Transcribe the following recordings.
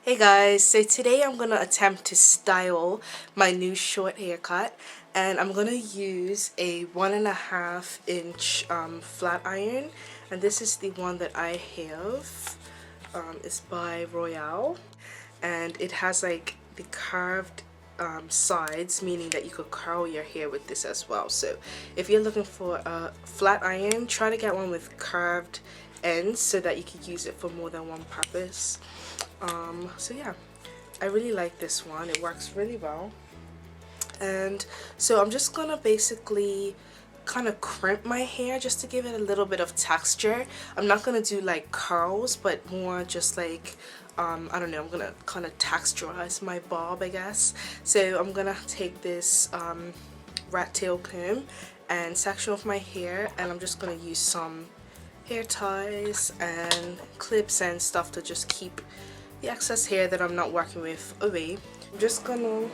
Hey guys, so today I'm gonna attempt to style my new short haircut, and I'm gonna use a 1.5 inch flat iron, and this is the one that I have. It's by Royale, and it has like the curved sides, meaning that you could curl your hair with this as well. So if you're looking for a flat iron, try to get one with curved ends so that you can use it for more than one purpose. So yeah, I really like this one. It works really well. And so I'm just gonna basically kind of crimp my hair just to give it a little bit of texture. I'm not gonna do like curls, but more just like I don't know, I'm gonna kind of texturize my bob, I guess. So I'm gonna take this rat tail comb and section off my hair, and I'm just gonna use some hair ties and clips and stuff to just keep the excess hair that I'm not working with away. I'm just gonna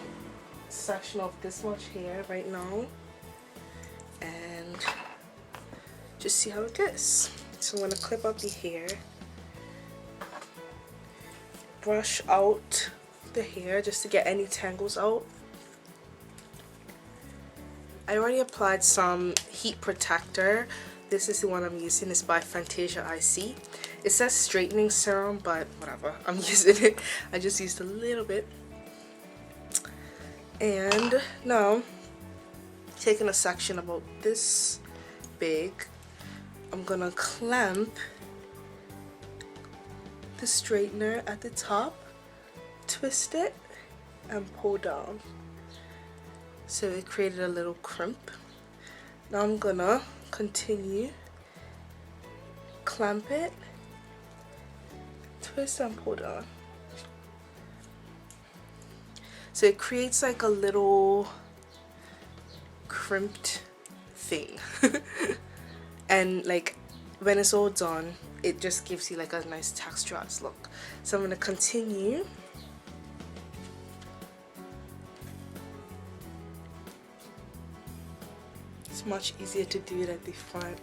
section off this much hair right now and just see how it goes. So I'm gonna clip up the hair, brush out the hair just to get any tangles out. I already applied some heat protector. This is the one I'm using. It's by Fantasia IC. It says straightening serum, but whatever, I'm using it. I just used a little bit. And now, taking a section about this big, I'm gonna clamp the straightener at the top, twist it, and pull down. So it created a little crimp. Now I'm gonna continue, clamp it, twist and pull down. So it creates like a little crimped thing. And like when it's all done, it just gives you like a nice texturized look. So I'm gonna continue. It's much easier to do it at the front.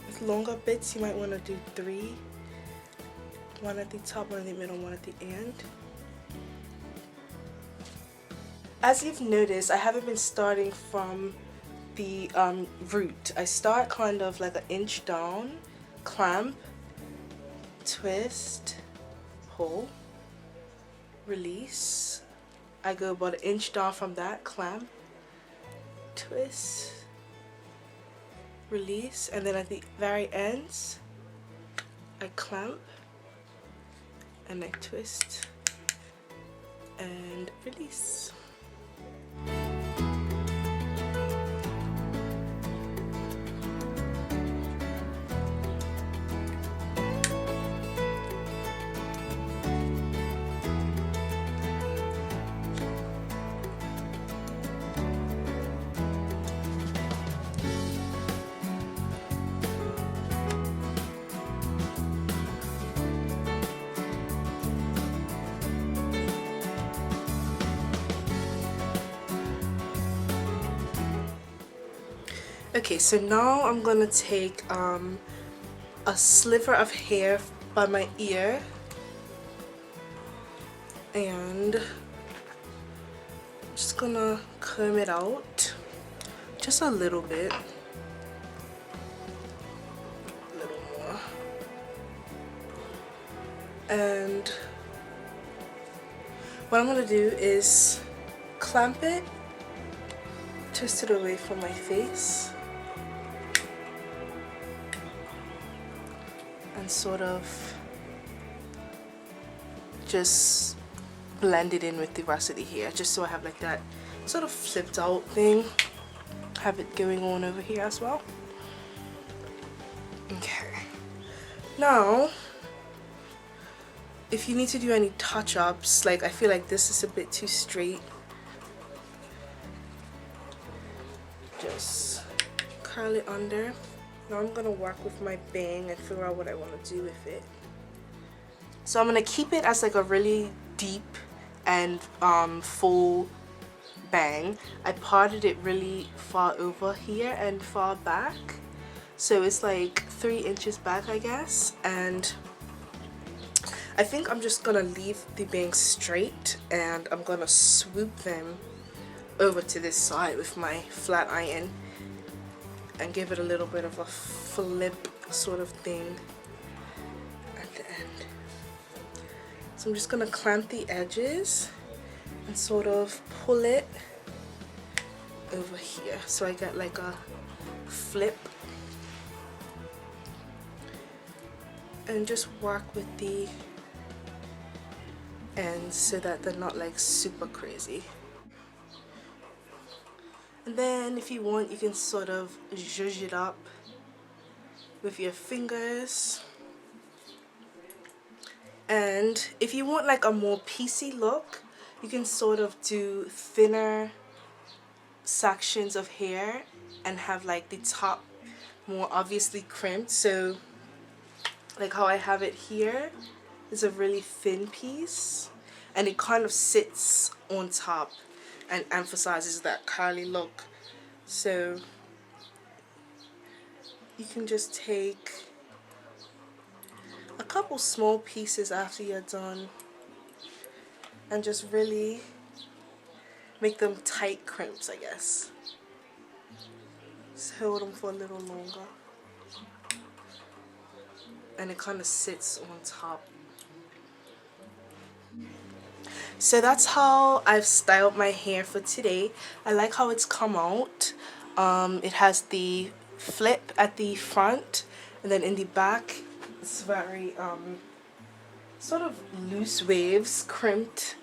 With longer bits, you might want to do 3. One at the top, one in the middle, one at the end. As you've noticed, I haven't been starting from the root. I start kind of like an inch down, clamp, twist, pull, release. I go about an inch down from that, clamp, twist, release, and then at the very ends, I clamp and I twist and release. Okay, so now I'm gonna take a sliver of hair by my ear and I'm just gonna comb it out just a little bit, a little more, and what I'm gonna do is clamp it, twist it away from my face, and sort of just blend it in with the rest of the hair, just so I have like that sort of flipped out thing. Have it going on over here as well. Okay. Now, if you need to do any touch-ups, like I feel like this is a bit too straight, just curl it under. Now I'm gonna work with my bang and figure out what I want to do with it. So I'm gonna keep it as like a really deep and full bang. I parted it really far over here and far back, so it's like 3 inches back, I guess. And I think I'm just gonna leave the bangs straight, and I'm gonna swoop them over to this side with my flat iron and give it a little bit of a flip sort of thing at the end. So I'm just gonna clamp the edges and sort of pull it over here so I get like a flip, and just work with the ends so that they're not like super crazy. And then if you want, you can sort of zhuzh it up with your fingers. And if you want like a more piecey look, you can sort of do thinner sections of hair and have like the top more obviously crimped. So like how I have it here is a really thin piece, and it kind of sits on top and emphasizes that curly look. So you can just take a couple small pieces after you're done and just really make them tight crimps, I guess. Just hold them for a little longer, and it kind of sits on top. So that's how I've styled my hair for today. I like how it's come out. It has the flip at the front, and then in the back it's very sort of loose waves, crimped,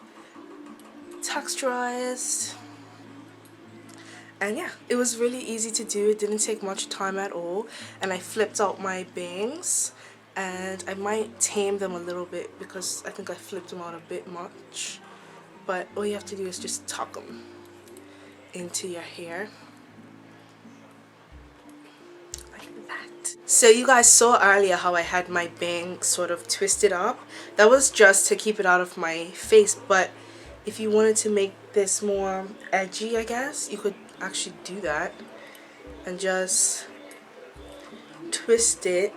texturized. And yeah, it was really easy to do. It didn't take much time at all. And I flipped out my bangs, and I might tame them a little bit because I think I flipped them out a bit much. But all you have to do is just tuck them into your hair like that. So you guys saw earlier how I had my bang sort of twisted up. That was just to keep it out of my face, but if you wanted to make this more edgy, I guess, you could actually do that and just twist it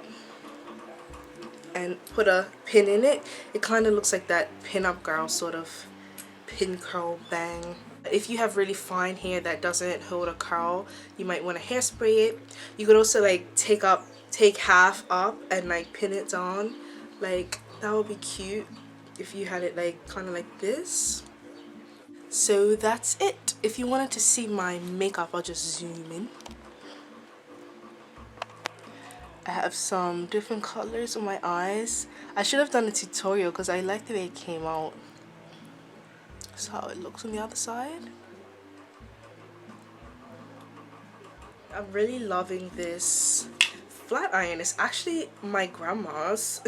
and put a pin in it. It kind of looks like that pin-up girl sort of pin curl bang. If you have really fine hair that doesn't hold a curl, you might want to hairspray it. You could also like take half up and like pin it down. Like that would be cute if you had it like kind of like this. So that's it. If you wanted to see my makeup, I'll just zoom in. I have some different colors on my eyes. I should have done a tutorial because I like the way it came out. That's how it looks on the other side. I'm really loving this flat iron. It's actually my grandma's.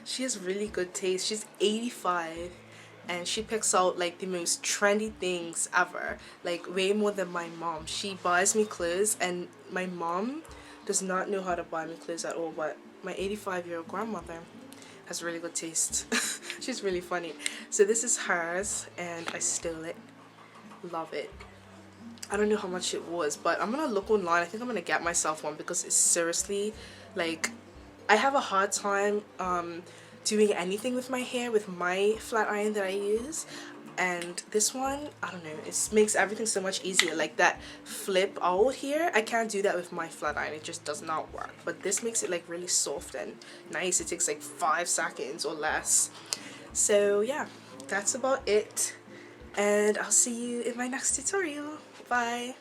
She has really good taste. She's 85 and she picks out like the most trendy things ever, like way more than my mom. She buys me clothes, and my mom does not know how to buy me clothes at all, but my 85-year-old grandmother has really good taste. She's really funny. So this is hers, and I steal it. Love it. I don't know how much it was, but I'm gonna look online. I think I'm gonna get myself one because it's seriously like, I have a hard time doing anything with my hair with my flat iron that I use, and this one, I don't know, it makes everything so much easier. Like that flip out here, I can't do that with my flat iron. It just does not work, but this makes it like really soft and nice. It takes like 5 seconds or less. So yeah, that's about it, and I'll see you in my next tutorial. Bye.